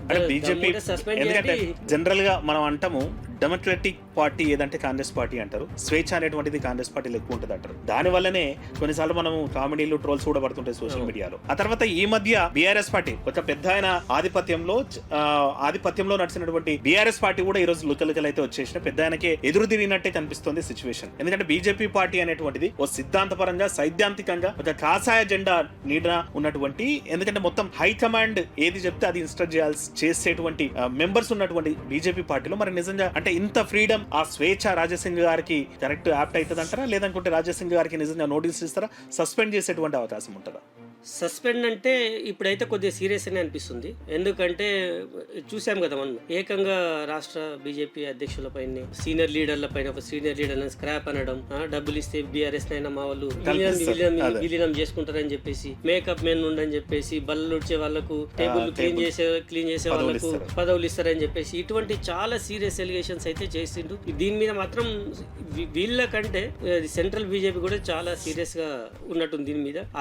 అంటే బీజేపీ ఎందుకంటే జనరల్ గా మనం అంటాము డెమోక్రటిక్ పార్టీ ఏదంటే కాంగ్రెస్ పార్టీ అంటారు, స్వేచ్ఛ అనేటువంటిది కాంగ్రెస్ పార్టీలో ఎక్కువ ఉంటుంది అంటారు. దాని వల్లనే కొన్నిసార్లు మనం కామెడీలు ట్రోల్స్ కూడా పడుతుంటాయి సోషల్ మీడియాలో. ఆ తర్వాత ఈ మధ్య బీఆర్ఎస్ పార్టీ ఒక పెద్ద ఆధిపత్యంలో నడిచినటువంటి బీఆర్ఎస్ పార్టీ కూడా ఈ రోజు లుకలుకలు అయితే వచ్చేసిన పెద్ద ఆయనకే ఎదురు తిరిగినట్టే కనిపిస్తుంది సిచ్యువేషన్. ఎందుకంటే బీజేపీ పార్టీ అనేటువంటిది ఓ సిద్ధాంతపరంగా సైద్ధాంతికంగా ఒక కాషాయ జెండా నీడ ఉన్నటువంటి, ఎందుకంటే మొత్తం హైకమాండ్ ఏది చెప్తే అది ఇన్స్ట్రక్ట్ చేసేటువంటి మెంబర్స్ ఉన్నటువంటి బీజేపీ పార్టీలో మరి నిజంగా అంటే ఇంత ఫ్రీడమ్ ఆ స్వేచ్ఛ రాజాసింగ్ గారికి కరెక్ట్ యాప్ట్ అవుతుంది అంటారా, లేదనుకుంటే రాజాసింగ్ గారికి నిజంగా నోటీస్ ఇస్తారా, సస్పెండ్ చేసేటువంటి అవకాశం ఉంటుందా? సస్పెండ్ అంటే ఇప్పుడైతే కొద్దిగా సీరియస్ అని అనిపిస్తుంది. ఎందుకంటే చూసాం కదా మనం ఏకంగా రాష్ట్ర బీజేపీ అధ్యక్షులపైన సీనియర్ లీడర్లపైన ఒక సీనియర్ లీడర్లను స్క్రాప్ అనడం, డబ్బులు ఇస్తే బీఆర్ఎస్ అయినా మా వాళ్ళు విలీనం చేసుకుంటారని చెప్పేసి, మేకప్ మెన్ ఉండని చెప్పేసి, బల్లలు ఉడ్చే వాళ్ళకు టేబుల్ క్లీన్ చేసే వాళ్ళకు పదవులు ఇస్తారని చెప్పేసి ఇటువంటి చాలా సీరియస్ ఎలిగేషన్స్ అయితే చేసిండు. దీని మీద మాత్రం వీళ్ళకంటే సెంట్రల్ బీజేపీ కూడా చాలా సీరియస్ గా ఉన్నట్టుంది దీని మీద.